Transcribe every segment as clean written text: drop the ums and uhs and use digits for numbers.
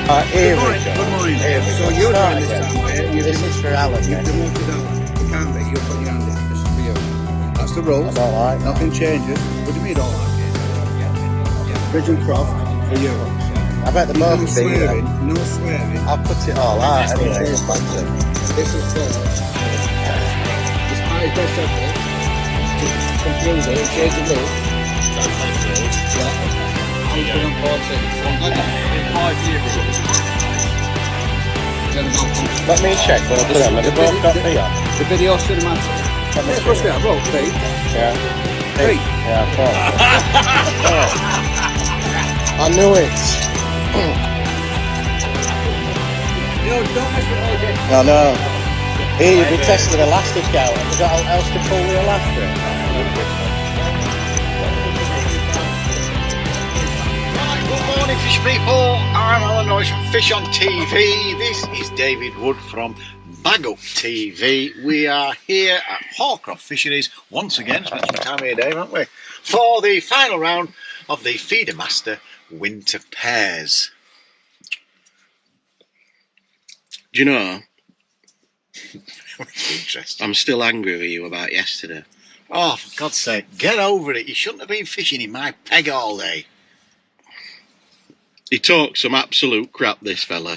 Here we go. Good morning. Here we So go. you're Start doing this again. time, This is for Alan. You've Then. demoted out. You can't be. You'll put your hand in. This is for you. That's the rules. I don't like that. Nothing changes. What do you mean you don't like it? Bridge and Croft for you. I bet the both No be swearing. No swearing. I'll put it all out anyway. This is banter. This is despite his best efforts, confused it, change the rules. Yeah. He's been on 14. In 5 years. Let me check when I put them. Have they both got me on? The video cinematic. Let me Yeah, see. what's that? Roll, Pete. Yeah. Pete. Yeah, I thought so. I knew it. No, don't mess with all this. I know. Here, you've been testing the elastic out. Have you got anything else to pull the elastic? Good morning, fish people. I'm Alan Nosh from Fish on TV. This is David Wood from Bag Up TV. We are here at Hallcroft Fisheries once again. Spent some time here, Dave, haven't we? For the final round of the Feedermaster Winter Pairs. Do you know, Interesting. I'm still angry with you about yesterday. Oh, for God's sake, get over it. You shouldn't have been fishing in my peg all day. He talks some absolute crap, this fella.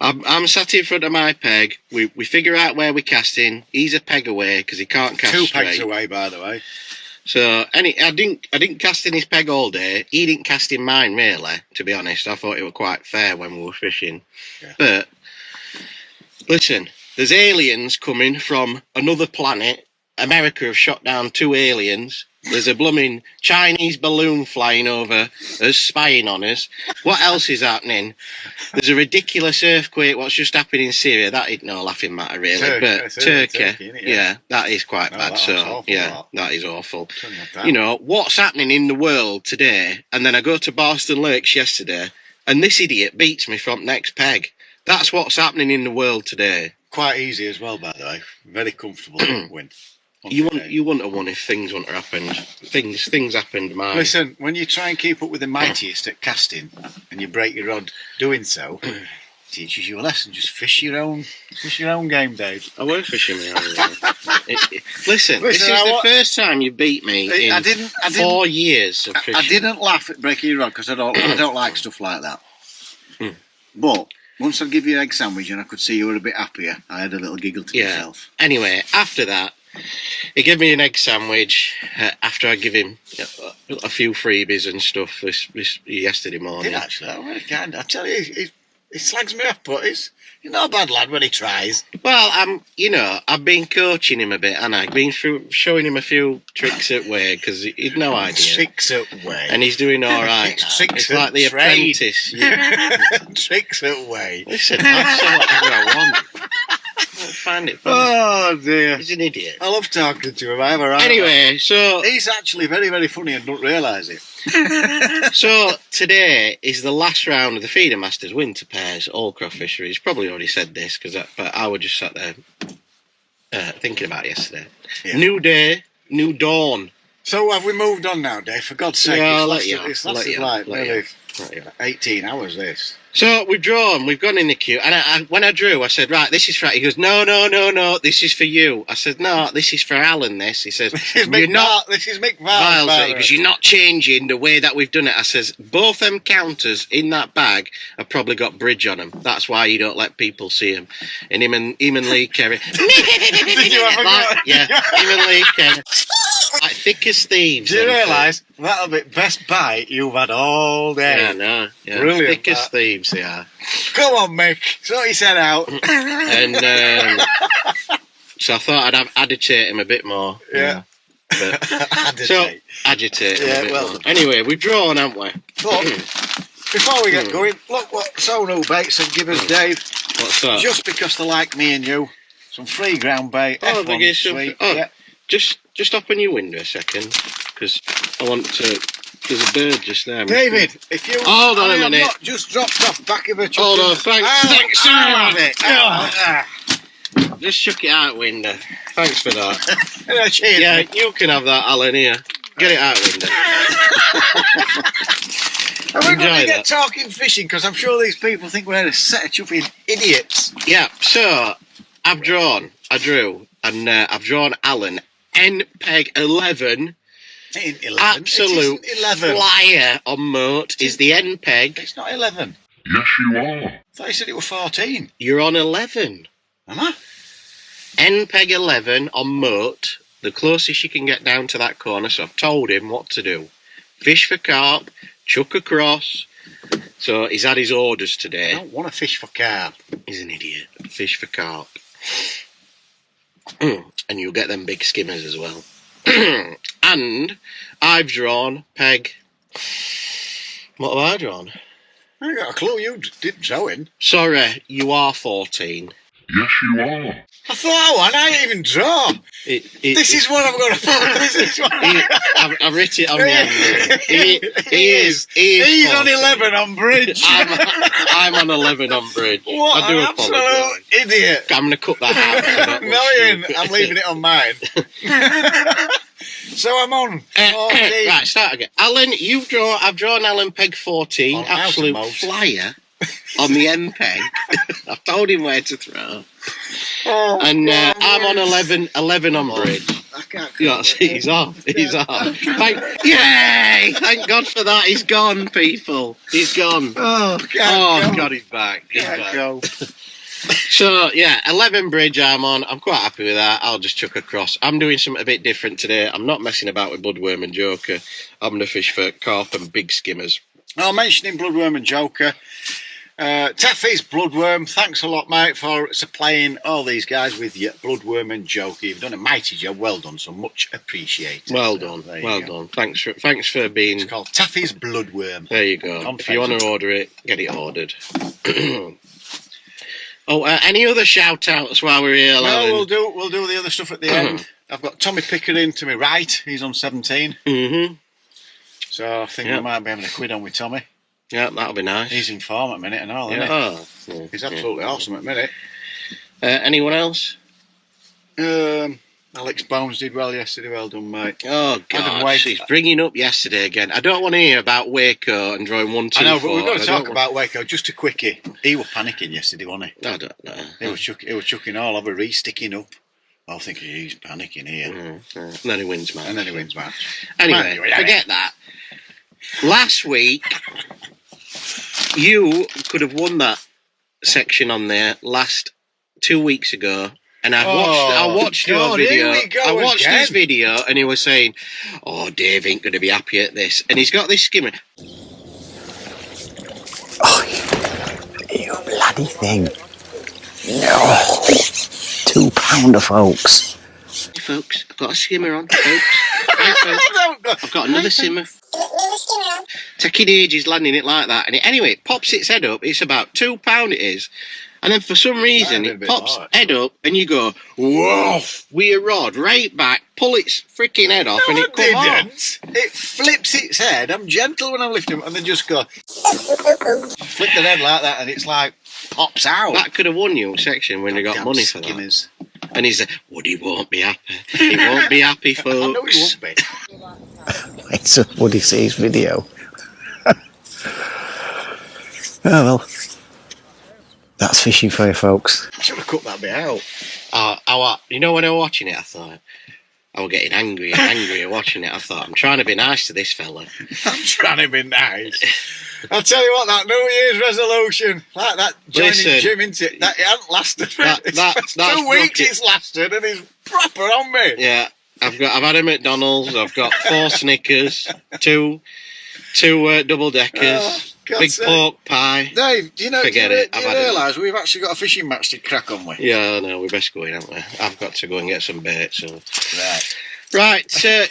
I'm sat in front of my peg. We figure out where we're casting. He's a peg away because he can't cast 2 straight. pegs away, by the way. So I didn't cast in his peg all day. He didn't cast in mine, really, to be honest. I thought it was quite fair when we were fishing. Yeah. But listen, there's aliens coming from another planet. America have shot down 2 aliens. There's a blooming Chinese balloon flying over us, spying on us. What else is happening? There's a ridiculous earthquake. What's just happened in Syria? That ain't no laughing matter, really. But Turkey, innit? yeah, that is quite No, bad. that's So, awful, yeah, that is awful. Turn that down. You know, what's happening in the world today? And then I go to Barston Lakes yesterday, and this idiot beats me from next peg. That's what's happening in the world today. Quite easy as well, by the way. Very comfortable win. You wouldn't have won if things wouldn't have happened. Things happened, man. Listen, when you try and keep up with the mightiest at casting and you break your rod doing so, it teaches you a lesson. Just fish your own game, Dave. I were fishing my own way. Listen, this is the first time you beat me in 4 years of fishing. I didn't laugh at breaking your rod because I don't like stuff like that. But once I give you an egg sandwich and I could see you were a bit happier, I had a little giggle to myself. Anyway, after that, he gave me an egg sandwich after I give him a few freebies and stuff this yesterday morning. Did actually? I'm really kind. I tell you, he slags me off, but he's not a bad lad when he tries. Well, I've been coaching him a bit, and I've been showing him a few tricks at way because he'd no idea. Tricks at way. And he's doing all right. Tricks it's like the trade. apprentice. Tricks at way. Listen, I'll say whatever I want. I find it funny. Oh dear. He's an idiot. I love talking to him. I have a right. Anyway, so He's actually very, very funny and don't realise it. so today is the last round of the Feedermasters Winter Pairs Hallcroft Fisheries. Probably already said this but I was just sat there thinking about it yesterday. Yeah. New day, new dawn. So have we moved on now, Dave? For God's sake, Yeah, it's lasted like nearly 18 hours. This. So we've drawn, we've gone in the queue, and when I drew, I said, right, this is for. He goes, no, this is for you. I said, no, this is for Alan. This. He says, This is Mick Viles. Because you're not changing the way that we've done it. I says, both them counters in that bag have probably got bridge on them. That's why you don't let people see them. And him and Lee Kerry. Did you have a go? Yeah, him and Lee Kerry. Like thick as thieves. Do you realise that'll be best bite you've had all day? Yeah, no. Yeah. Brilliant. Thick as thieves they are. Come on, Mick. Sort your head out. And so I thought I'd agitate him a bit more. Yeah. Agitate him Yeah, a bit well more. Anyway, we've drawn, haven't we? But before we get going, look what Sonu Baits have given us, Dave. What's that? Just because they like me and you. Some free ground bait. Oh, F1 they gave some. sweet. Oh, Yeah. just open your window a second, because I want to. There's a bird just there. David, if you Hold on a minute. not just dropped off back of a chuck. Hold on, thanks. Thanks, have it. Just shook it out window. Thanks for that. Cheers. Yeah, you can have that, Alan. Here, get it out window. Are we going Enjoy to get that. talking fishing? Because I'm sure these people think we're a set of chuffing idiots. Yeah, so I've drawn Alan NPEG 11. It ain't 11. Absolute It isn't 11. flyer on moat is the NPEG. It's not 11. Yes, you are. I thought you said it was 14. You're on 11. Am I? NPEG 11 on moat, the closest you can get down to that corner. So I've told him what to do. Fish for carp, chuck across. So he's had his orders I today. don't want to fish for carp. He's an idiot. Fish for carp. And you'll get them big skimmers as well. And I've drawn peg. What have I drawn? I ain't got a clue. You didn't show him. Sorry, you are 14. Yes, you are. I thought I didn't even draw. This is what I'm going to put. This is what I've written it on the end. He is. He's 14. on 11 on bridge. I'm on 11 on bridge. What I do an apologise. absolute idiot. I'm going to cut that out. No, you ain't. I'm leaving it on mine. So I'm on 14. Right, start again. Alan, I've drawn Alan Peg 14. On Absolute outermost. flyer on the M Peg. I've told him where to throw. Oh, And I'm on 11 on bridge. I can't. Yeah, he's off. He's off. Yay! Thank God for that. He's gone, people. He's gone. Oh, God, he's back. He's Can't back. go. So, yeah, 11 bridge I'm on. I'm quite happy with that. I'll just chuck across. I'm doing something a bit different today. I'm not messing about with bloodworm and joker. I'm going to fish for carp and big skimmers. Well, mentioning bloodworm and joker. Taffy's bloodworm, thanks a lot, mate, for supplying all these guys with your bloodworm and joker. You've done a mighty job. Well done, so much appreciated. Well So, done. there you Well go. done. Thanks for being... It's called Taffy's bloodworm. There you go. On If you want Facebook. to order it, get it ordered. Any other shout outs while we're here, No, Alan? we'll do the other stuff at the end. I've got Tommy Pickering to my right. He's on 17. Mm-hmm. So I think Yeah. we might be having a quid on with Tommy. Yeah, that'll be nice. He's in form at the minute and all, isn't yeah. he? Oh, He's absolutely awesome at the minute. Anyone else? Alex Bones did well yesterday. Well done, mate. Oh, Adam God. Wake. She's bringing up yesterday again. I don't want to hear about Waco and drawing 1, 2, I know, 4. but we've got to I talk don't about Waco. Just a quickie. He was panicking yesterday, wasn't he? I don't know. He was chucking all over. He's sticking up. I think he's panicking here. And then he wins, man. And then he wins match. Anyway, forget that. Last week, you could have won that section on there 2 weeks ago. And I watched your God, video. here we go I watched again. his video, and he was saying, "Oh, Dave ain't going to be happy at this." And he's got this skimmer. You bloody thing. No. £2, folks. Hey, folks, I've got a skimmer on, folks. Hey, folks, I've got another simmer. Taking ages landing it like that. And anyway, it pops its head up. It's about £2 it is. And then for some reason, Might be a it bit pops more, head up and you go, whoa, with your rod right back, pull its freaking head off and it come off. It flips its head. I'm gentle when I'm lifting him, and then just go flip the head like that, and it's like pops out. That could have won you a section when you got Damn money for that. skimmers. And he's like, Woody won't be happy. He won't be happy, I know he folks. won't be. Wait till Woody sees video. Oh well. That's fishing for you, folks. I should have cut that bit out. You know, when I was watching it, I thought, I was getting angry and angrier watching it. I thought, I'm trying to be nice to this fella. I'm trying to be nice. I'll tell you what, that New Year's resolution, like that joining Listen, gym, into it, that it hasn't lasted. That's 2 weeks rocket. it's lasted, and he's proper on me. Yeah, I've had a McDonald's. I've got 4 Snickers, two double deckers, God's big sake. pork pie. Dave, do you Forget it, do I've you had it. realise we've actually got a fishing match to crack on with? Yeah, no, we best go in, haven't we? I've got to go and get some bait. So Right.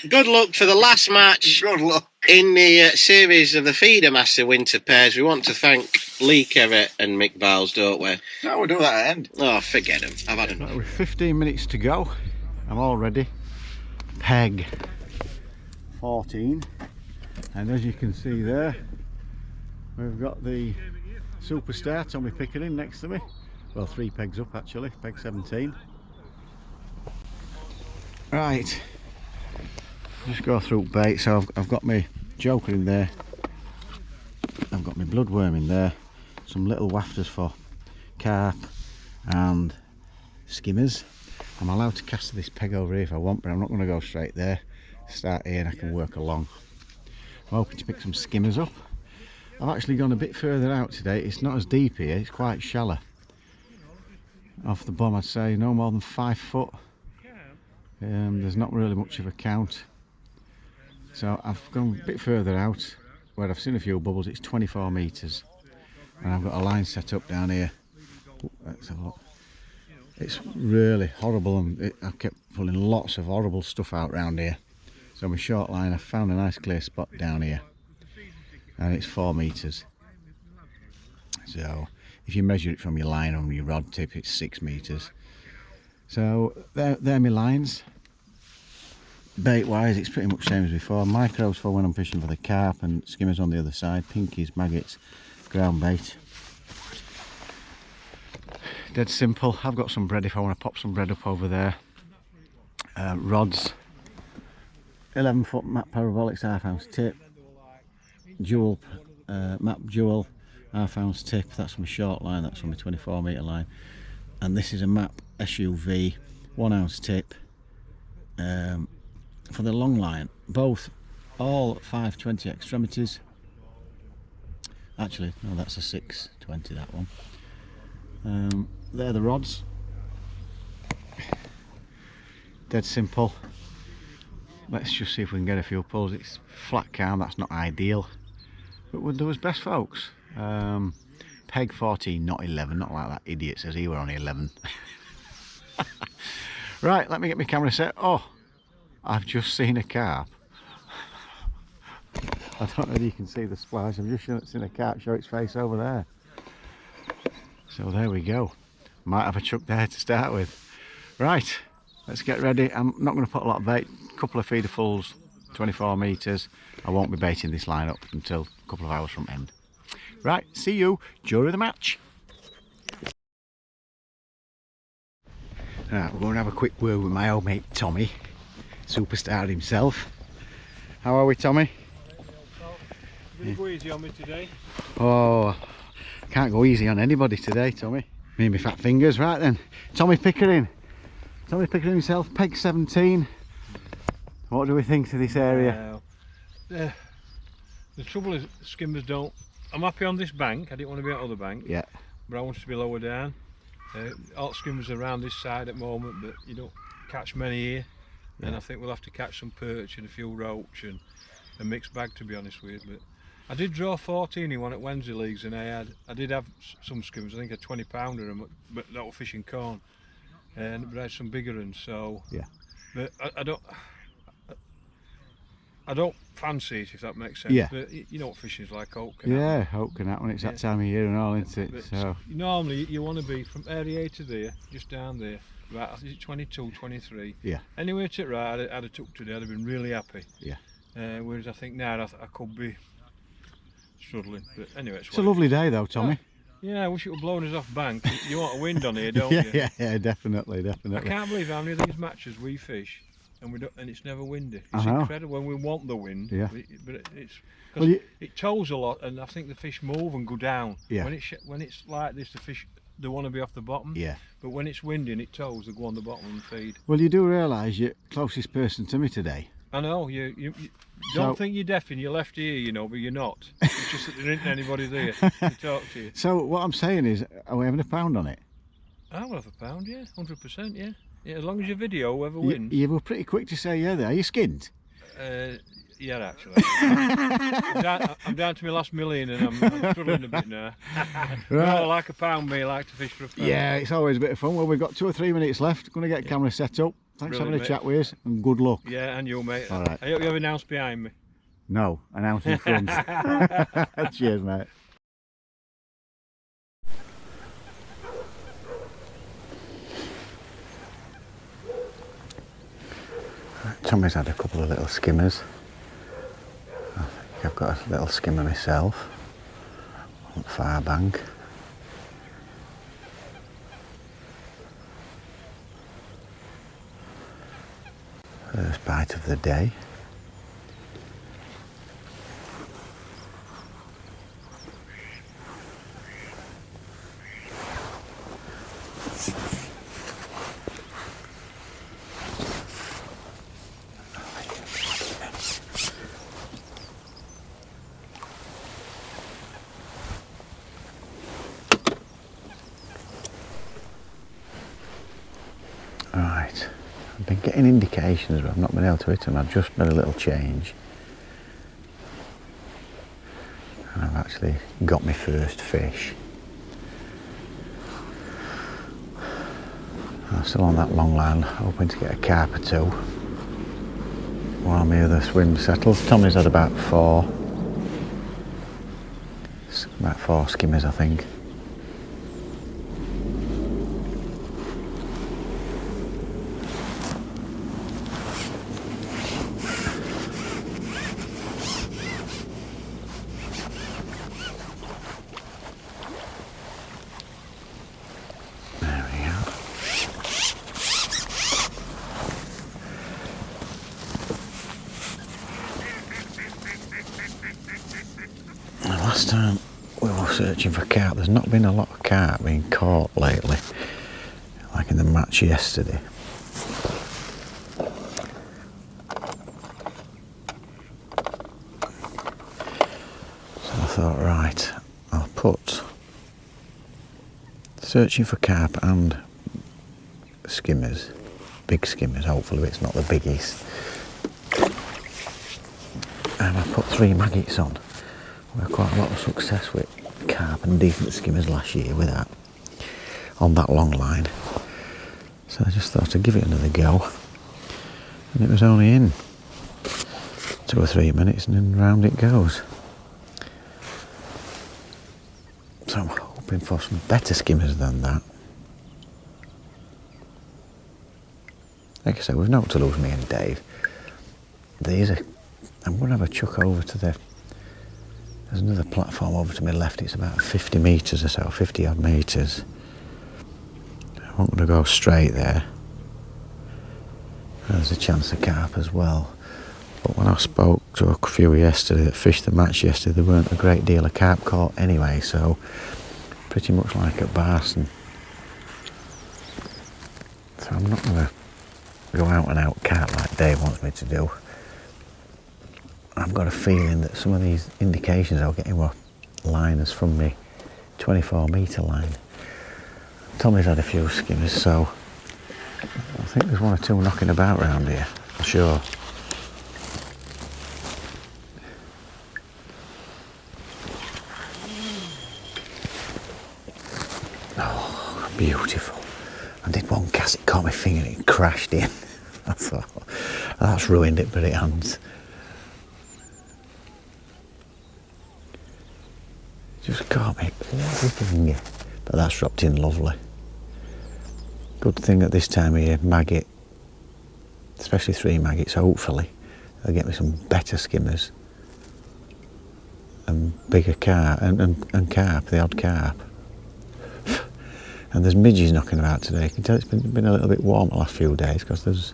good luck for the last match Good luck. in the series of the Feedermaster Winter Pairs. We want to thank Lee Kerrett and Mick Biles, don't we? No, we'll do that at the end. Oh, forget them. I've had enough. With 15 minutes to go, I'm all ready. Peg 14, and as you can see there, we've got the superstar Tommy Pickering next to me. Well, 3 pegs up actually, peg 17. Right, just go through bait. So I've got my joker in there, my bloodworm in there, some little wafters for carp and skimmers. I'm allowed to cast this peg over here if I want, but I'm not going to go straight there. Start here and I can work along. I'm hoping to pick some skimmers up. I've actually gone a bit further out today. It's not as deep here, it's quite shallow. Off the bottom I'd say no more than 5 foot. There's not really much of a count. So I've gone a bit further out where I've seen a few bubbles. It's 24 metres. And I've got a line set up down here. Ooh, let's have a look. It's really horrible, and I've kept pulling lots of horrible stuff out round here. So my short line, I found a nice clear spot down here, and it's 4 metres. So if you measure it from your line on your rod tip, it's 6 metres. So they're my lines. Bait wise, it's pretty much the same as before. Micros for when I'm fishing for the carp, and skimmers on the other side. Pinkies, maggots, ground bait. Dead simple. I've got some bread if I want to pop some bread up over there. Rods, 11 foot map parabolics, 1/2 ounce tip. Jewel, map jewel, 1/2 ounce tip. That's my short line, that's from my 24 metre line. And this is a map SUV, 1 ounce tip. For the long line, all 520 extremities. Actually, no, that's a 620, that one. They're the rods. Dead simple. Let's just see if we can get a few pulls. It's flat calm, that's not ideal, but we'll do as best, folks. Peg 14, not 11, not like that idiot says he were only 11. Right, let me get my camera set. Oh, I've just seen a carp. I don't know if you can see the splash. I've just seen a carp show its face over there. So there we go. Might have a chuck there to start with. Right, let's get ready. I'm not going to put a lot of bait. A couple of feederfuls, 24 metres. I won't be baiting this line up until a couple of hours from end. Right, see you during the match. Right, we're going to have a quick word with my old mate Tommy, superstar himself. How are we, Tommy? Did you go easy on me today? Oh, can't go easy on anybody today, Tommy. Me and my fat fingers. Right then, Tommy Pickering. Tommy Pickering himself, peg 17. What do we think of this area? The trouble is, skimmers don't... I'm happy on this bank. I didn't want to be on the other bank. Yeah. But I wanted to be lower down. All skimmers are around this side at the moment, but you don't catch many here. Yeah. And I think we'll have to catch some perch and a few roach and a mixed bag, to be honest with you. But I did draw 14 in one at Wednesday Leagues, and I did have some skimmers. I think a 20 pounder, but that were fishing corn, but I had some bigger ones. So yeah. But I don't fancy it, if that makes sense. Yeah. But you know what fishing's like, Oak. Yeah, Oak and that when it's that time of year and all, isn't it? But so normally you want to be from area A to there, just down there. About, I think it's 22, 23. Yeah. Anywhere to it right, I'd have took today. I'd have been really happy. Yeah. Whereas I think now I could be struggling. But anyway, it's a lovely day though, Tommy. Yeah, I wish it were blowing us off bank. You want a wind on here, don't yeah, you? Yeah, definitely. I can't believe how many of these matches we fish and it's never windy. It's incredible when we want the wind. Yeah. But it tows a lot, and I think the fish move and go down. Yeah. When it's like this, the fish, they want to be off the bottom. Yeah. But when it's windy and it tows, they go on the bottom and feed. Well, you do realise you're closest person to me today. I know, you don't think you're deaf in your left ear, you know, but you're not. It's just that there isn't anybody there to talk to you. So what I'm saying is, are we having a pound on it? I will have a pound, yeah, 100%, yeah. Yeah, as long as your video whoever wins. You were pretty quick to say yeah there. Are you skinned? Yeah, actually. I'm down to my last million and I'm struggling a bit now. Right. No, I like a pound, me, I like to fish for a pound. Yeah, it's always a bit of fun. Well, we've got 2 or 3 minutes left. Going to get camera set up. Thanks for having a chat with us, and good luck. Yeah, and you, mate. All right. I hope you have an ounce behind me. No, an ounce in front. Cheers, mate. Tommy's had a couple of little skimmers. I think I've got a little skimmer myself on the far bank. First bite of the day. Right, I've been getting indications but I've not been able to hit them. I've just made a little change and I've actually got my first fish. I'm still on that long line, hoping to get a carp or two while my other swim settles. Tommy's had about four skimmers, I think. Last time we were searching for carp, there's not been a lot of carp being caught lately, like in the match yesterday. So I thought, right, I'll put searching for carp and skimmers, big skimmers, hopefully it's not the biggest. And I put 3 maggots on. We had quite a lot of success with carp and decent skimmers last year with that, on that long line. So I just thought I'd give it another go. And it was only in 2 or 3 minutes and then round it goes. So I'm hoping for some better skimmers than that. Like I said, we've no to lose, me and Dave. I'm going to have a chuck over to there's another platform over to my left. It's about 50 metres or so, 50 odd metres. I'm not going to go straight there. There's a chance of carp as well. But when I spoke to a few yesterday that fished the match yesterday, there weren't a great deal of carp caught anyway, so pretty much like at Barson. So I'm not going to go out and out carp like Dave wants me to do. I've got a feeling that some of these indications I'm getting were liners from me 24 metre line. Tommy's had a few skimmers, so I think there's 1 or 2 knocking about around here, for sure. Oh, beautiful. I did one cast, it caught my finger and it crashed in. I thought, that's ruined it, but it hasn't. Just caught me everything, but that's dropped in lovely. Good thing at this time of year, maggot, especially 3 maggots, hopefully they'll get me some better skimmers and bigger carp and carp, the odd carp. And there's midges knocking about today. You can tell it's been a little bit warm the last few days because there's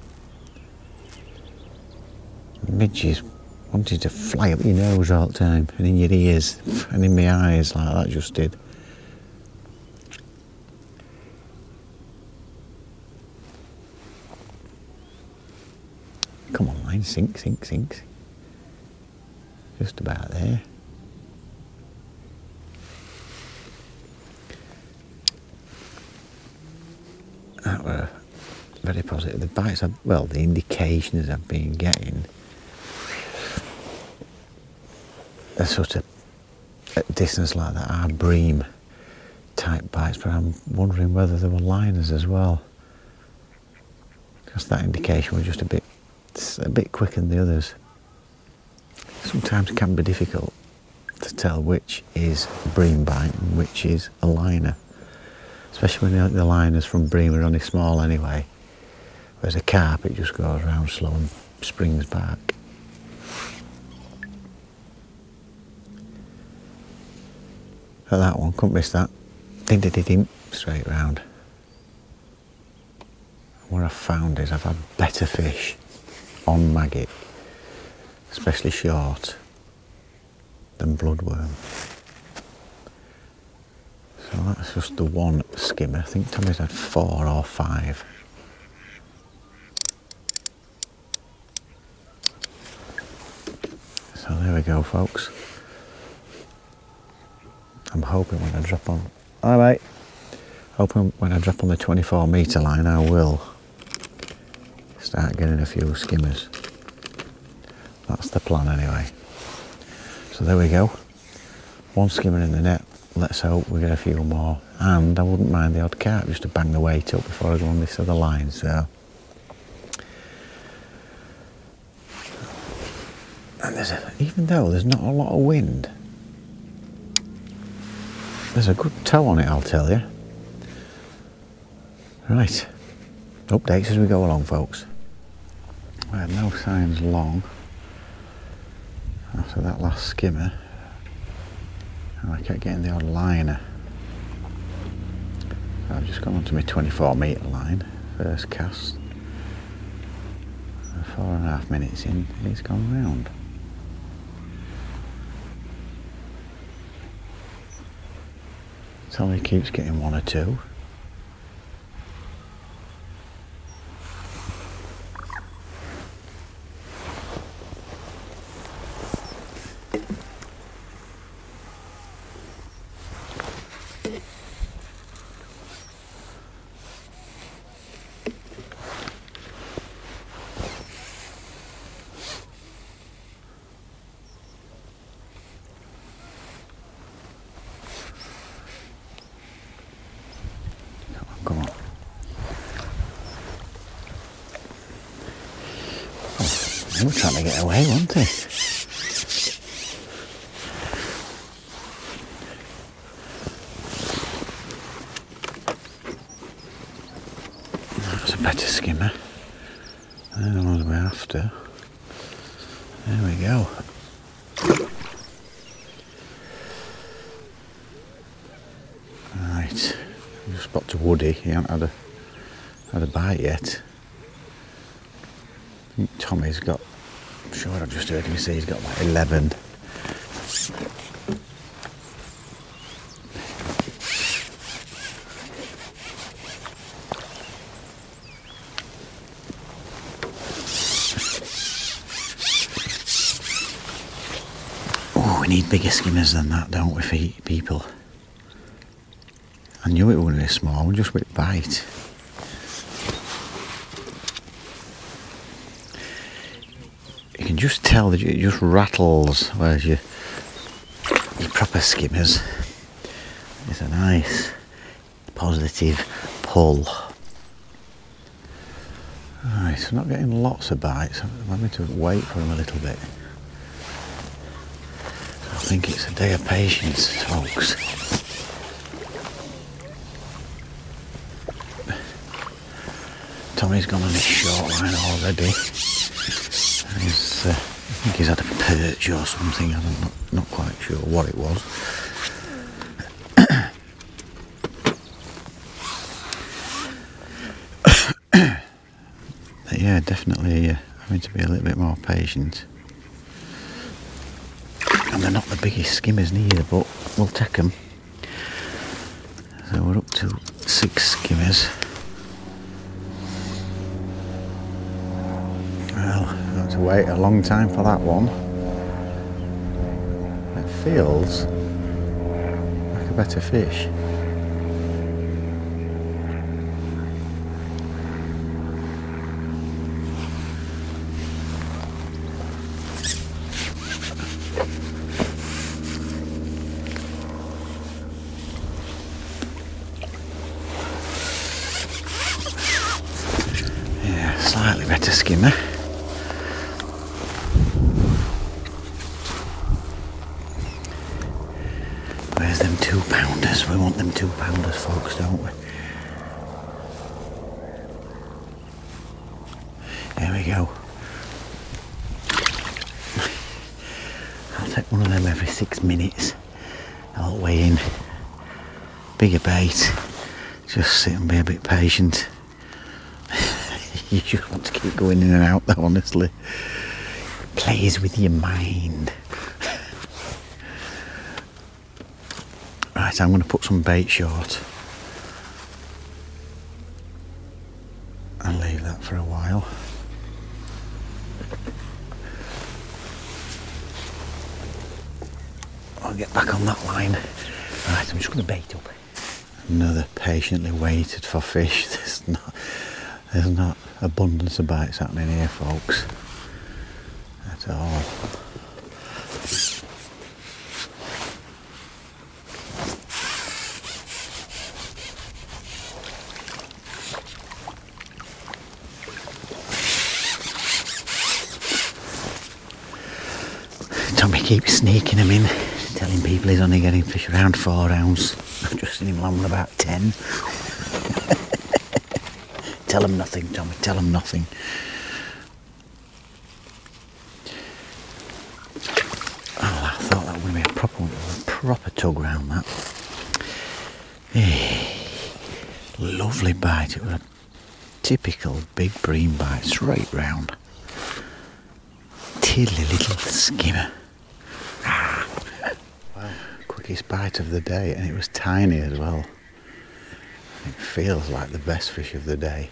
midges wanted to fly up your nose all the time and in your ears and in my eyes like that just did. Come on line, sink. Just about there. That were very positive. The bites, the indications I've been getting are sort of at distance like that are bream type bites, but I'm wondering whether there were liners as well, because that indication was just a bit quicker than the others. Sometimes it can be difficult to tell which is a bream bite and which is a liner, especially when the liners from bream are only small anyway, whereas a carp it just goes round slow and springs back. But that one, couldn't miss that. Ding, straight round. What I've found is I've had better fish on maggot, especially short, than bloodworm. So that's just the 1 skimmer. I think Tommy's had 4 or 5. So there we go, folks. I'm hoping when I drop on, hoping when I drop on the 24 metre line I will start getting a few skimmers. That's the plan anyway. So there we go. One skimmer in the net. Let's hope we get a few more. And I wouldn't mind the odd carp just to bang the weight up before I go on this other line. So, and even though there's not a lot of wind, there's a good tow on it, I'll tell you. Right, updates as we go along, folks. We had no signs long after that last skimmer, and I kept getting the odd liner. So I've just gone onto my 24-metre line, first cast. 4.5 minutes in, it's gone round. Tommy keeps getting one or two. Come on. Oh, they were trying to get away, weren't they? That's a better skimmer. They're the ones we're after. There we go. Right. Just spot to Woody. He hasn't had a bite yet. I think Tommy's got, I'm sure I've just heard him say he's got like 11. Oh, we need bigger skimmers than that, don't we, for people? I knew it wouldn't be small, just with bite. You can just tell that it just rattles, whereas your proper skimmers, it's a nice positive pull. Right, so not getting lots of bites, I'm having to wait for them a little bit. I think it's a day of patience, folks. Tommy's gone on his short line already. I think he's had a perch or something, I'm not quite sure what it was. But yeah, definitely having to be a little bit more patient. And they're not the biggest skimmers neither, but we'll take them. So we're up to 6 skimmers. Well, I've got to wait a long time for that one. It feels like a better fish. Yeah, slightly better skimmer. Where's them 2-pounders? We want them 2-pounders, folks, don't we? There we go. I'll take one of them every 6 minutes. I'll weigh in. Bigger bait. Just sit and be a bit patient. You just want to keep going in and out though, honestly. Plays with your mind. Right, I'm going to put some bait short and leave that for a while. I'll get back on that line. Right, I'm just going to bait up. Another patiently waited for fish. There's not abundance of bites happening here, folks. At all. Tommy keeps sneaking them in, telling people he's only getting fish around 4 ounce. I've just seen him land about 10. Tell him nothing, Tommy, tell him nothing. Oh, I thought that was going to be a proper tug round that. Lovely bite, it was a typical big bream bite, straight round. Tiddly little skimmer. Well, quickest bite of the day, and it was tiny as well. It feels like the best fish of the day.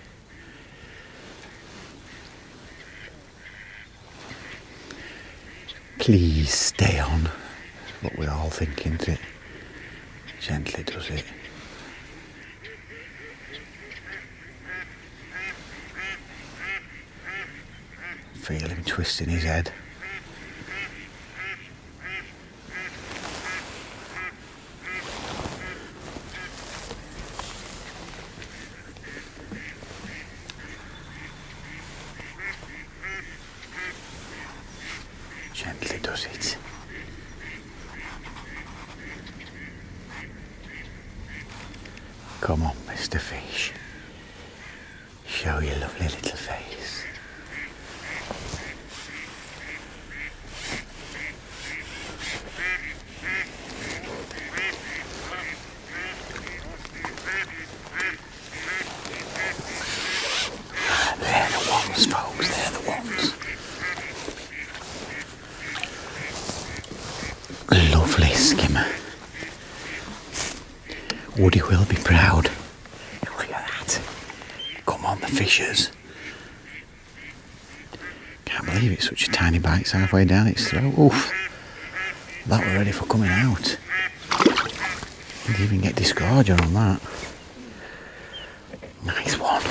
Please stay on. That's what we all think, isn't it? Gently does it. Feel him twisting his head. Gently does it. Come on, Mr. Fish. Show your lovely little face. They're the ones, folks, they're the ones. Lovely skimmer. Woody will be proud. Look at that. Come on, the fishers. Can't believe it's such a tiny bite. It's halfway down its throat. Oof. That were ready for coming out. Didn't even get disgorged on that. Nice one.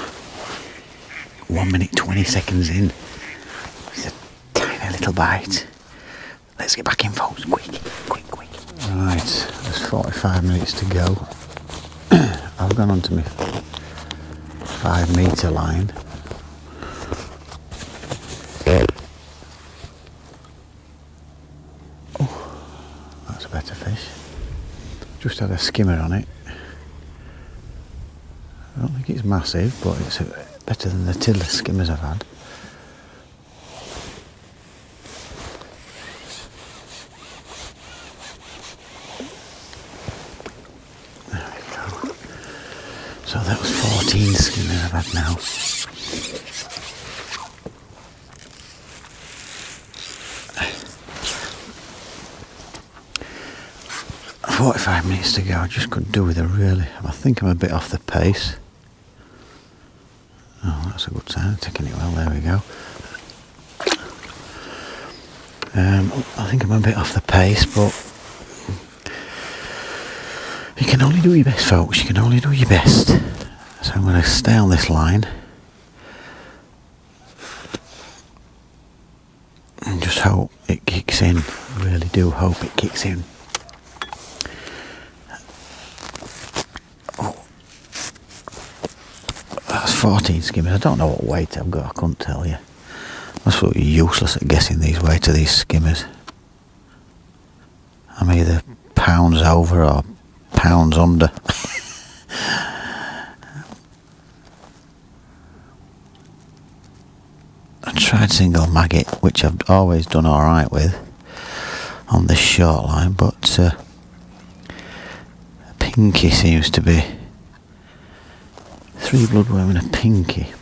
1 minute 20 seconds in. It's a tiny little bite. Let's get back in, folks. Quick. Right, there's 45 minutes to go. I've gone onto my 5 metre line. Oh, that's a better fish. Just had a skimmer on it. I don't think it's massive, but it's better than the tiddler skimmers I've had. So that was 14 skimmers I've had now. "45 minutes to go." I just could do with a really. I think I'm a bit off the pace. Oh, that's a good sign. Taking it well. There we go. I think I'm a bit off the pace, but you can only do your best, folks. You can only do your best. So I'm going to stay on this line and just hope it kicks in. I really do hope it kicks in. Oh, that's 14 skimmers. I don't know what weight I've got. I couldn't tell you. I'm absolutely useless at guessing these weights of these skimmers. I'm either pounds over or pounds under. I tried single maggot, which I've always done alright with on this short line, but pinky seems to be 3 bloodworm and a pinky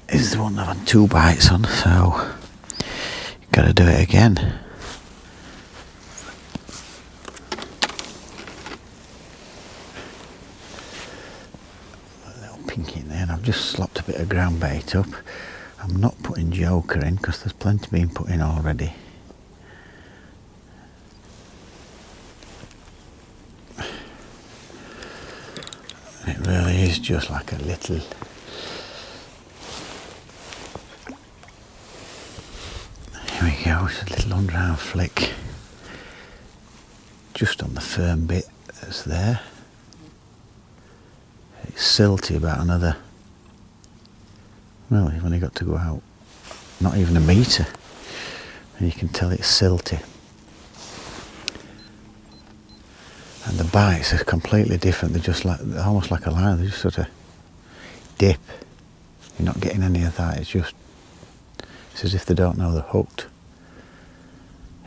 is the one I've had 2 bites on, so gotta do it again. In there, and I've just slopped a bit of ground bait up. I'm not putting joker in because there's plenty being put in already. It really is just like a little now, it's a little underarm flick. Just on the firm bit that's there. It's silty about another, well, you've only got to go out not even a metre and you can tell it's silty. And the bites are completely different. They're just like, almost like a line. They just sort of dip. You're not getting any of that. It's as if they don't know they're hooked.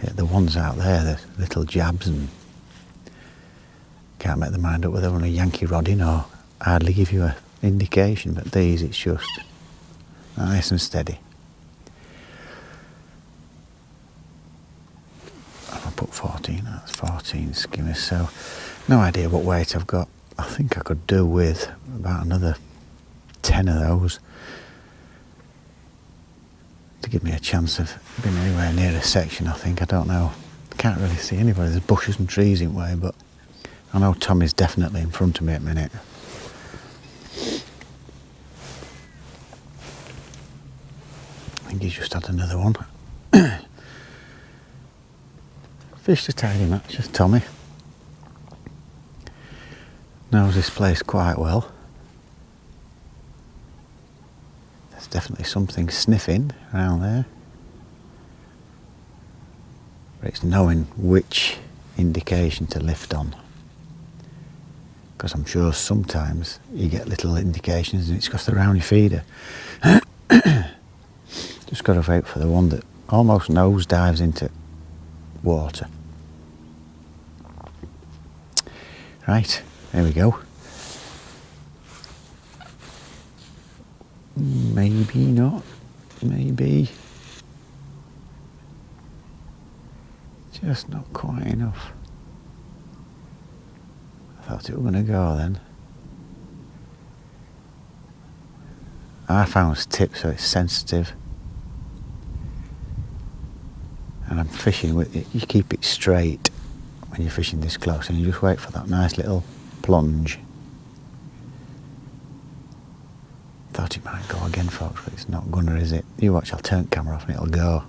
Yeah, the ones out there, the little jabs, and can't make their mind up whether they want a Yankee rod in or hardly give you an indication. But these, it's just nice and steady. I put 14, that's 14 skimmers, so no idea what weight I've got. I think I could do with about another 10 of those to give me a chance of being anywhere near a section. I think, I don't know, can't really see anybody. There's bushes and trees in the way, but I know Tommy's definitely in front of me at the minute. I think he's just had another one. Fished a tidy match, just Tommy. Knows this place quite well. There's definitely something sniffing around there. But it's knowing which indication to lift on. Because I'm sure sometimes you get little indications and it's just around your feeder. Just got to wait for the one that almost nose dives into water. Right, there we go. Maybe not, maybe. Just not quite enough. I thought it was going to go then. I found it's tip, so it's sensitive. And I'm fishing with it, you keep it straight when you're fishing this close and you just wait for that nice little plunge. Thought it might go again, folks, but it's not gonna, is it? You watch, I'll turn the camera off and it'll go.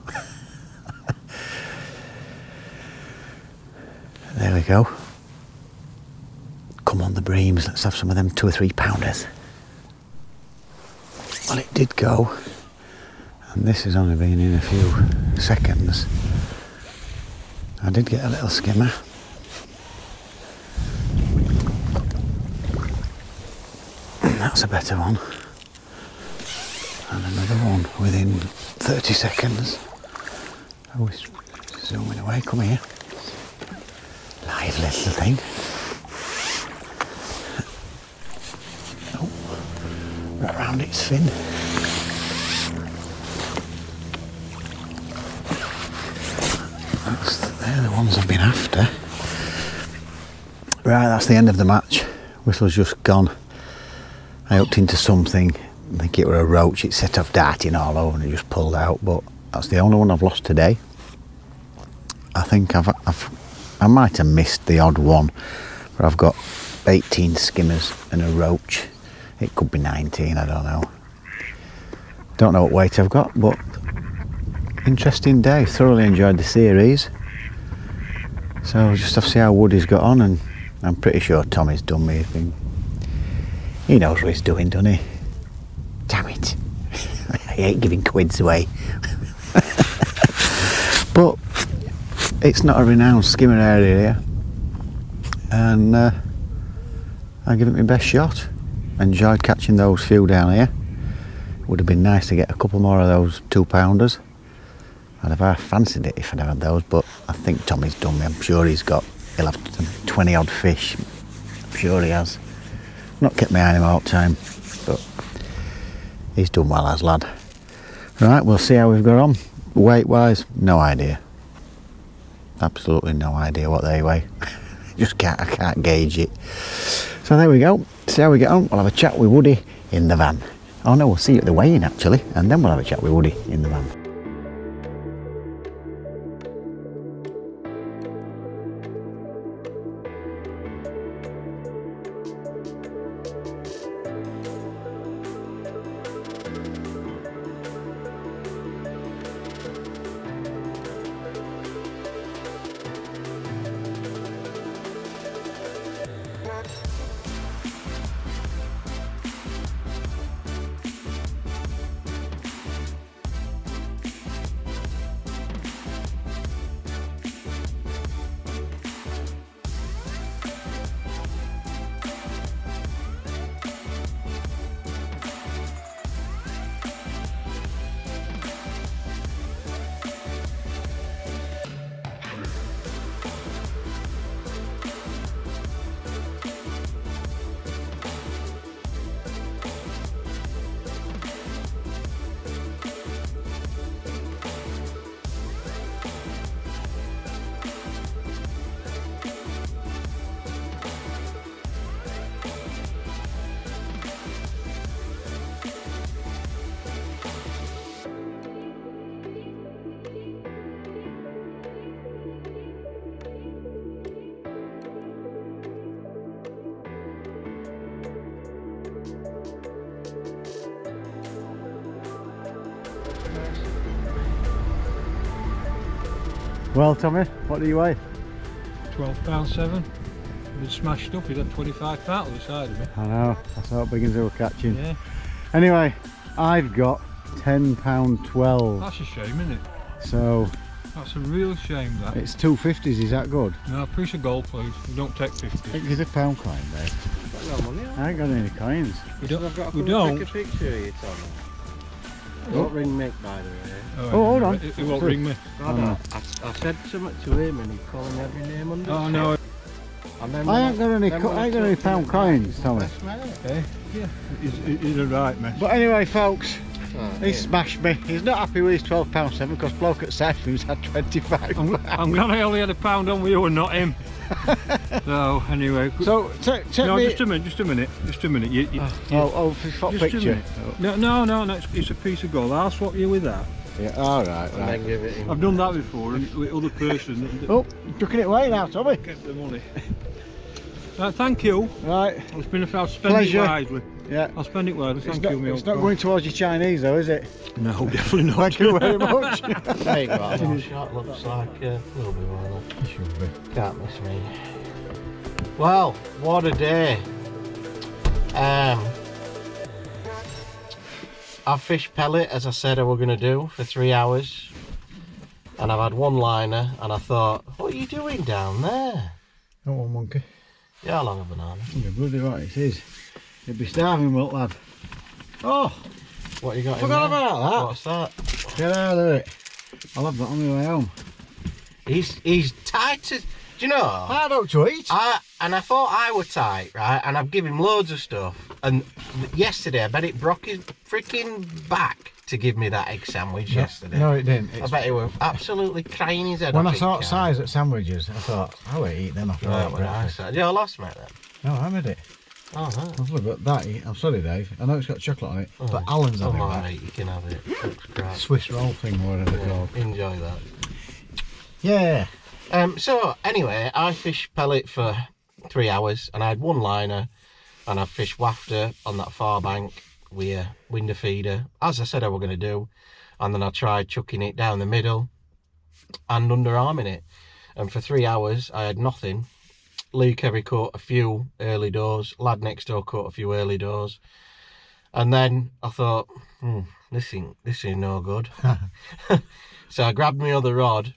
There we go. Come on the breams, let's have some of them 2 or 3 pounders. Well, it did go, and this has only been in a few seconds. I did get a little skimmer. That's a better one. And another one within 30 seconds. Oh, it's zooming away, come here. Live little thing. Oh, right round its fin. They're the ones I've been after. Right, that's the end of the match. Whistle's just gone. I hooked into something. I think it were a roach. It set off darting all over and it just pulled out. But that's the only one I've lost today. I think I might have missed the odd one, but I've got 18 skimmers and a roach. It could be 19. I don't know. Don't know what weight I've got, but interesting day. Thoroughly enjoyed the series. So we'll just have to see how Woody's got on, and I'm pretty sure Tommy's done me. He knows what he's doing, doesn't he? Damn it. I hate giving quids away. But it's not a renowned skimmer area here. And I'll give it my best shot. Enjoyed catching those few down here. Would have been nice to get a couple more of those 2-pounders. I'd have fancied it if I'd had those, but I think Tommy's done me. I'm sure he'll have 20 odd fish. I'm sure he has. Not kept my eye on him all the time, but he's done well as lad. Right, we'll see how we've got on. Weight wise, no idea. Absolutely no idea what they weigh. I can't gauge it. So there we go. See how we get on. We'll have a chat with Woody in the van. Oh no, we'll see you at the weigh-in actually, and then we'll have a chat with Woody in the van. Well, Tommy, what do you weigh? £12.7. He's smashed up. He's had 25 pounds on the side of me. I know, that's how big as they were catching. Yeah. Anyway, I've got £10.12. That's a shame, isn't it? So That's a real shame, that. it's 250s, is that good? No, a piece of gold, please. We don't take 50. It's a £1 coin, Dave. I ain't got any coins. We don't. I've got We to don't. take a picture of you, Tommy. Don't ring Mick, by the way. Oh, hold on. He won't ring me. Oh, no. I said something to him and he called me every name under. Oh no. And then I ain't got any, I ain't got any £1 coins, Tommy. Eh? Yeah. He's a right mess. But anyway, folks, he smashed me. He's not happy with his £12.7 because bloke at Sainsbury's had 25. I'm glad I only had £1 on with you and not him. So anyway. So take No, me. just a minute. You, For just a picture. minute. No, it's a piece of gold. I'll swap you with that. Yeah, all right, and right. then give it him. I've done that before and with other person. Oh, you're tucking it away now, Tommy. Kept the money. Right, thank you. Right. It's been I'll spend Pleasure. it wisely. Yeah. I'll spend it wisely. Thank you, It's not going towards your Chinese though, is it? No, definitely not. Thank you very much. There you go. That shot looks like a little bit more. It should be. Can't miss me. Well, what a day. I've fished pellet as I said I were going to do for 3 hours, and I've had one liner, and I thought, what are you doing down there? Not one monkey. Yeah, how long a banana? You're bloody right, it is. You'd be starving, wilt lad. Oh, What you got in forgot there? about that. What's that? Get out of it. I'll have that on my way home. He's tight to, do you know? I don't to eat. And I thought I were tight, right? And I've given him loads of stuff. And yesterday, I bet it broke his freaking back to give me that egg sandwich yesterday. No, it didn't. I bet he was absolutely crying his head When off. I saw size at sandwiches, I thought, I won't eat them after Right, that well, I breakfast. said, you lost me then. No, I made it. Oh, no. I've looked at that. I'm sorry, Dave. I know it's got chocolate on it, Oh, but Alan's having come on, that. mate, you can have it. Looks crap. Swiss roll thing, whatever it's called. Enjoy that. Yeah. So anyway, I fished pellet for 3 hours, and I had one liner, and I fished wafter on that far bank with a window feeder, as I said I were going to do, and then I tried chucking it down the middle and underarming it, and for 3 hours I had nothing. Lee Kerry caught a few early doors, lad next door caught a few early doors, and then I thought, this ain't no good. So I grabbed my other rod,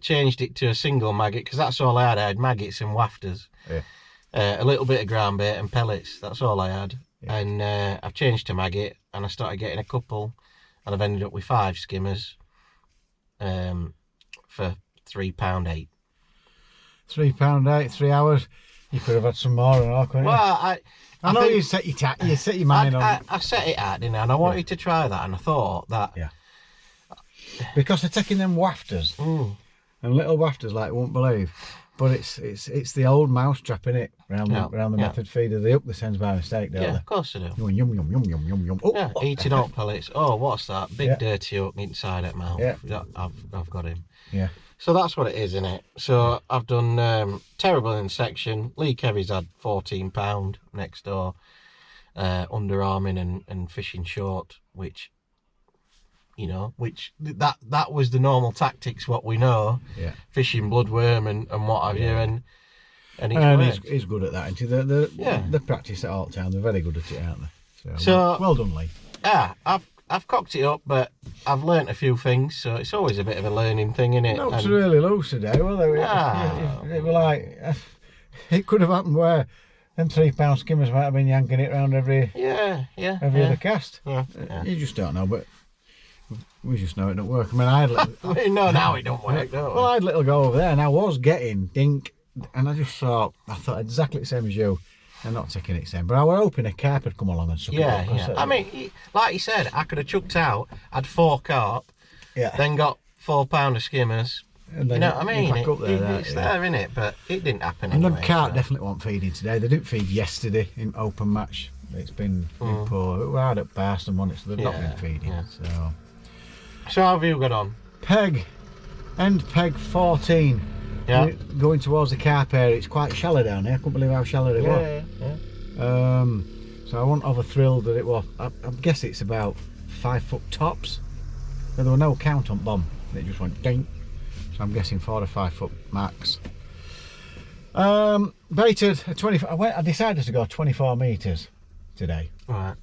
changed it to a single maggot, because that's all I had. I had maggots and wafters, a little bit of ground bait and pellets. That's all I had. And I've changed to maggot, and I started getting a couple, and I've ended up with 5 skimmers for £3.8. £3.8, 3 hours. You could have had some more and all, couldn't you? Well, I know think you set your mind on it. I set it out, didn't I? And I wanted to try that, and I thought that Because they're taking them wafters and little wafters like you won't believe. But it's the old mouse trap in it round the method feeder. They up the sends by mistake, don't they? of course I do. Yum yum yum yum yum yum yum. Oh, Yeah, eating up pellets. Oh, what's that? Big dirty hook inside that mouth. Yeah. I've got him. Yeah. So that's what it is, innit? So I've done terrible in section. Lee Kerry's had £14 next door, underarming and fishing short, which, you know, that was the normal tactics, what we know. Yeah. Fishing bloodworm and what have you, and he's good at that, isn't he? They practice it all the time. They're very good at it, aren't they? So well done, Lee. Yeah, I've cocked it up, but I've learnt a few things, so it's always a bit of a learning thing, innit? No, it's really loose today, well, it were like, it could have happened where them £3 skimmers might have been yanking it around every other cast. Yeah. You just don't know, but we just know it don't work. I mean, I had little, We know now it don't work, don't we? well, I had a little go over there, and I was getting dink, and I thought exactly the same as you. And not taking it same, but I were hoping a carp had come along and suck it up. Yeah. I mean, like you said, I could have chucked out, had 4 carp, then got £4 of skimmers. And You know what I mean? back up there, It's there, innit? But it didn't happen And anyway. them carp definitely weren't feeding today. They didn't feed yesterday in open match. It's been poor. It was hard at Barston on it, so they've not been feeding. So how have you got on? End peg 14. Yeah. Going towards the carp area. It's quite shallow down here. I couldn't believe how shallow it was. Yeah. So I wasn't over thrilled that it was. I guess it's about 5 foot tops. But there were no count on bomb. It just went ding. So I'm guessing 4 or 5 foot max. Baited a 25. I decided to go 24 metres today. Right.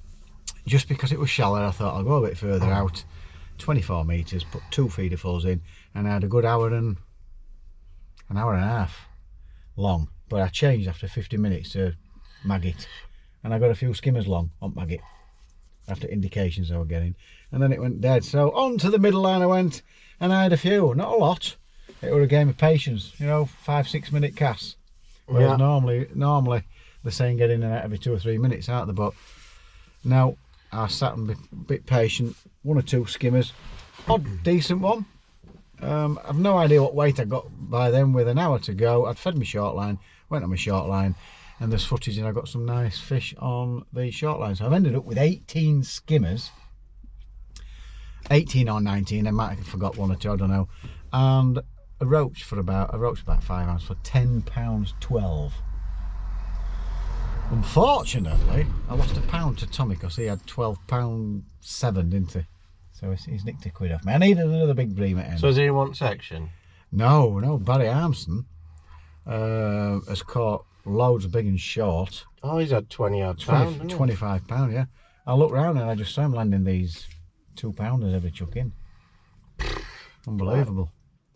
Just because it was shallow, I thought I'll go a bit further out. 24 metres, put 2 feederfuls in, and I had a good hour and a half long. But I changed after 50 minutes to maggot, and I got a few skimmers long on maggot after indications I were getting, and then it went dead. So on to the middle line I went, and I had a few, not a lot. It was a game of patience, you know, 5-6 minute casts. Whereas normally they're saying get in and out every 2 or 3 minutes, aren't they? But now I sat and be a bit patient. 1 or 2 skimmers, odd decent one. I've no idea what weight I got by then. With an hour to go, I'd fed my short line, went on my short line, and there's footage, and I got some nice fish on the short line. So I've ended up with 18 skimmers, 18 or 19. I might have forgot 1 or 2, I don't know, and a roach about 5 ounce for £10.12. Unfortunately, I lost £1 to Tommy because he had £12.7, didn't he? So he's nicked a quid off me. I needed another big bream at end. So is he in one section? No, Barry Armstrong has caught loads of big and short. Oh, he's had 20 odd pounds. 25 pound, yeah. I looked round and I just saw him landing these 2-pounders every chuck in. Unbelievable.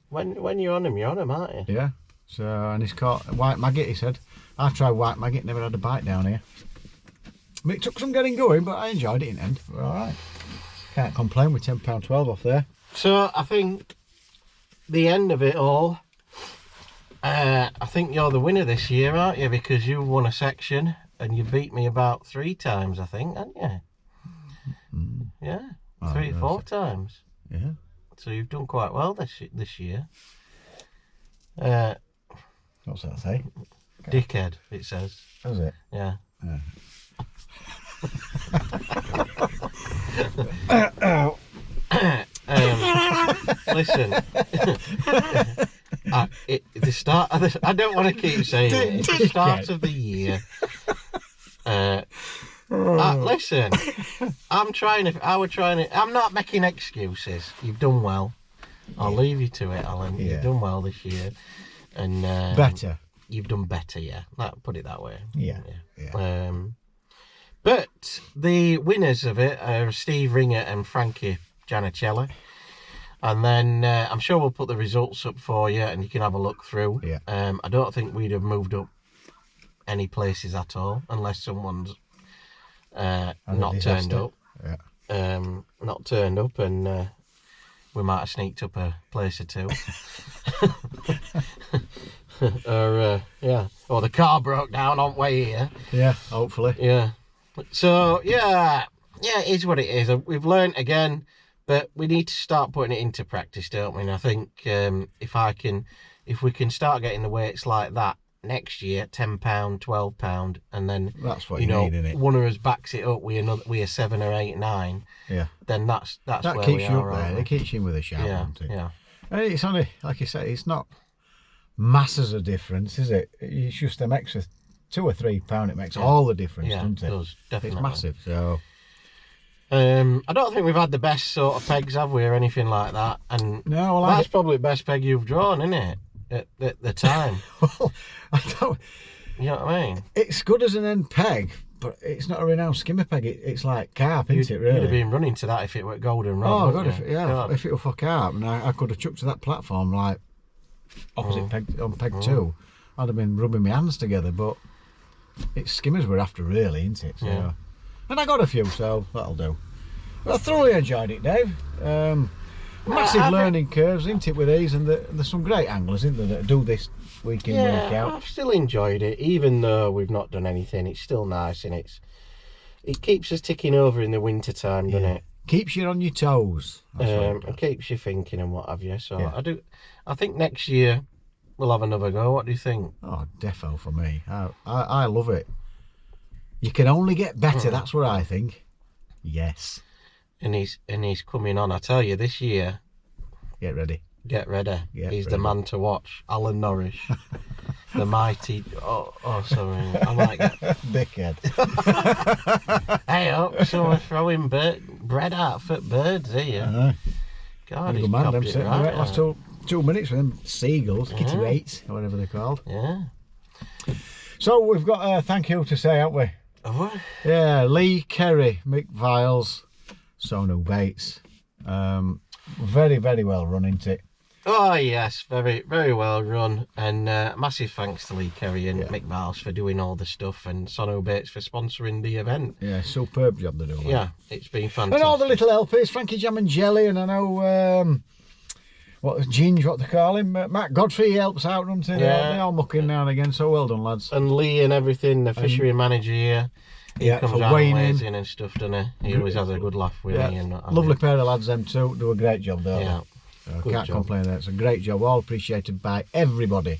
When you're on him, aren't you? Yeah. So, and he's caught white maggot, he said. I've tried white maggot, never had a bite down here. I mean, it took some getting going, but I enjoyed it in the end. We're all right. Can't complain with £10.12 off there. So I think the end of it all, I think you're the winner this year, aren't you? Because you won a section and you beat me about 3 times, I think, haven't you? Yeah, 3 or 4 times. Yeah. So you've done quite well this year. What's that say? Dickhead, it says. Does it? Yeah. Listen, the start of I don't want to keep saying it. It's the start of the year. Listen, I'm not making excuses. You've done well. I'll leave you to it, Alan. Yeah. You've done well this year, and Better. You've done better, yeah. Put it that way. Yeah. But the winners of it are Steve Ringer and Frankie Giannicelli. And then I'm sure we'll put the results up for you and you can have a look through. Yeah. I don't think we'd have moved up any places at all unless someone's not turned up. Yeah. Not turned up, and we might have sneaked up a place or 2. Or the car broke down on way here. Yeah, hopefully. Yeah. So yeah, it is what it is. We've learnt again, but we need to start putting it into practice, don't we? And I think if we can start getting the weights like that next year, £10, £12, and then that's what you need, isn't it? One of us backs it up with a 7 or 8, 9. Yeah. Then that where keeps we you are, up there. It keeps you in with a shout, doesn't it? Yeah. And it's only, like you say, it's not masses of difference, is it? It's just them extra £2 or £3. It makes all the difference, doesn't it? It does, definitely. It's massive. So I don't think we've had the best sort of pegs, have we, or anything like that? And no, well, that's probably the best peg you've drawn, isn't it? At the time. Well, I don't. You know what I mean? It's good as an end peg, but it's not a renowned skimmer peg. It's like carp, isn't it? Really. You'd have been running to that if it were golden rod. Oh God, if it were for carp, and I could have chucked to that platform like opposite peg on peg 2, I'd have been rubbing my hands together. But it's skimmers we're after, really, isn't it? So, yeah. And I got a few, so that'll do. But I thoroughly enjoyed it, Dave. Massive learning curves, isn't it, with these? And there's some great anglers, isn't there, that do this week in, week out. I've still enjoyed it, even though we've not done anything. It's still nice, and it keeps us ticking over in the winter time, doesn't it? Keeps you on your toes. And keeps you thinking and what have you. So I think next year we'll have another go. What do you think? Oh, defo for me. I love it. You can only get better. That's what I think. Yes. And he's coming on. I tell you, this year. Get ready. Get ready. He's the man to watch. Alan Norrish, the mighty. Oh, sorry. I might get dickhead. Hey, someone throwing bread out for birds here. God, Good he's man, copped them it sitting right there last out. 2 minutes with them seagulls, kitty Yeah. rates, or whatever they're called. Yeah. So we've got a thank you to say, haven't we? Oh, Yeah, Lee, Kerry, Mick Viles, Sonu Bates. Very, very well run, isn't it? oh yes, very, very well run. And massive thanks to Lee Kerry and Mick Miles for doing all the stuff, and Sono Bates for sponsoring the event. Yeah, superb job they're doing. Yeah, it's been fantastic. And all the little LPs, Frankie Jam and Jelly, and I know, Ginge, what they call him, Matt Godfrey, he helps out, doesn't he? Yeah. They all mucking now and again, so well done, lads. And Lee and everything, the fishery manager here. He comes for round weighing and weighs in. in and stuff, doesn't he? He always has a good laugh with me. And Lovely pair of lads, them two, do a great job, don't Yeah. they? So Good can't job. complain there. It's a great job, all appreciated by everybody.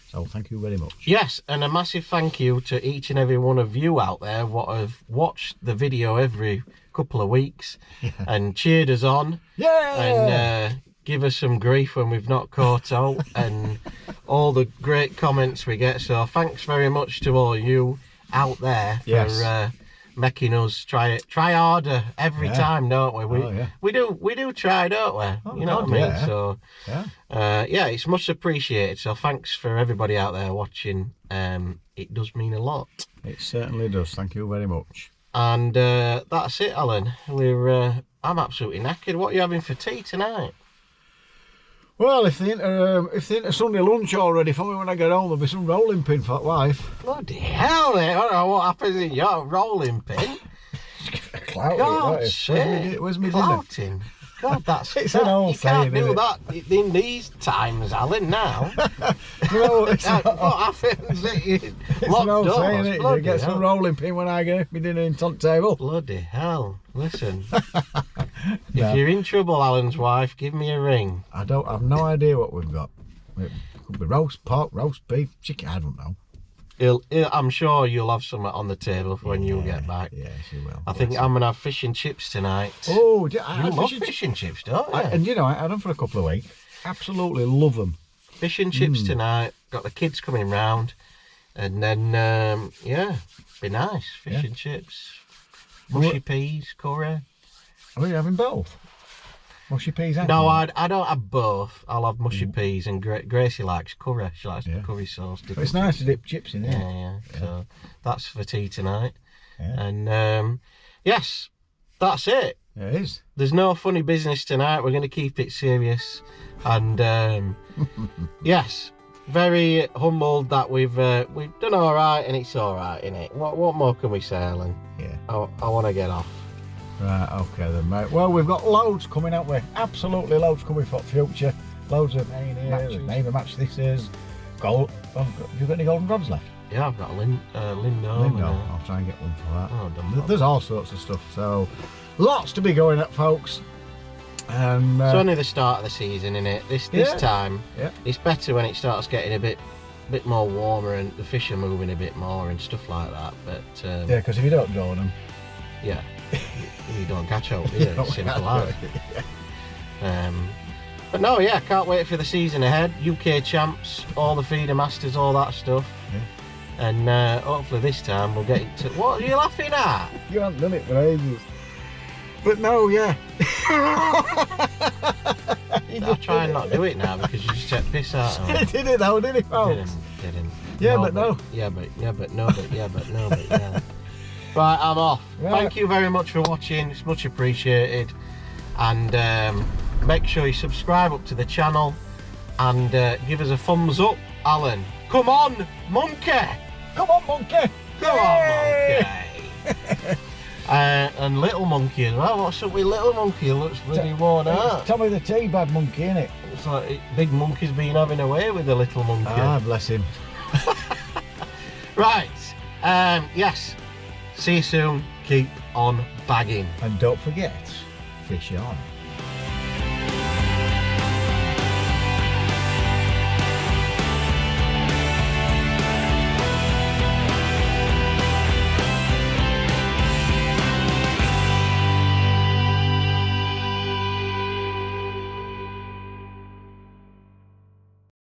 So thank you very much. Yes, and a massive thank you to each and every one of you out there what have watched the video every couple of weeks and cheered us on. Yeah! And give us some grief when we've not caught out, and all the great comments we get. So thanks very much to all you out there for making us try harder every time, don't we? We do try, don't we? Oh, you know God, what I mean? yeah. So it's much appreciated. So thanks for everybody out there watching. It does mean a lot. It certainly does. Thank you very much. And that's it, Alan. I'm absolutely knackered. What are you having for tea tonight? Well, if they enter Sunday lunch already for me when I get home, there'll be some rolling pin for the wife. Bloody hell, mate. I don't know what happens in your rolling pin. Clouting, God's sake. where's my dinner? Clouting. God, that's It's an old you can't saying, do isn't that in these times, Alan, now. No, it's What happens? It's an old saying, isn't it? You Bloody get some hell. rolling pin when I get my dinner in on table. Bloody hell. Listen. No. If you're in trouble, Alan's wife, give me a ring. I've no idea what we've got. It could be roast pork, roast beef, chicken, I don't know. I'm sure you'll have something on the table for when you get back. Yes, you will. I think I'm going to have fish and chips tonight. Oh, You love fish and chips, don't you? And you know, I had them for a couple of weeks. Absolutely love them. Fish and chips tonight. Got the kids coming round. And then, be nice. Fish and chips. Mushy peas, curry. Are you having both? Mushy peas and No, curry? I don't have both. I'll have mushy peas, and Gracie likes curry. She likes curry sauce. But it's nice to dip chips in there. Yeah. So that's for tea tonight. Yeah. And yes, that's it. Yeah, it is. There's no funny business tonight. We're going to keep it serious. And yes, very humbled that we've done all right, and it's all right, innit? What more can we say, Alan? Yeah. I want to get off. Right, okay then, mate. Well, we've got loads coming out with absolutely loads coming for the future. Loads of neighbour match this is. Gold. Have you got any golden rods left? Yeah, I've got a Lindome. I'll try and get one for that. Oh, done well. There's all sorts of stuff, so lots to be going at, folks. And It's only the start of the season, innit? This time, it's better when it starts getting a bit more warmer and the fish are moving a bit more and stuff like that. But yeah, because if you don't draw them, yeah, you don't catch out, do you? It's simple as. But no, yeah, can't wait for the season ahead. UK champs, all the Feedermasters, all that stuff. Yeah. And hopefully this time we'll get it to... What are you laughing at? You haven't done it for ages. But no, yeah. I'll try and not do it now because you just set piss out of me. He did it though, didn't he, folks? Didn't. Yeah, but no. Yeah, but no. Right, I'm off. Right. Thank you very much for watching. It's much appreciated. And make sure you subscribe up to the channel and give us a thumbs up, Alan. Come on, monkey! Come on, monkey! Come on, monkey! And little monkey as well. What's up with little monkey? Looks bloody worn out. It's Tommy the Teabag monkey, innit? It's like big monkey's been having away with the little monkey. Ah, bless him. Right. Yes. See you soon. Keep on bagging. And don't forget, fish on.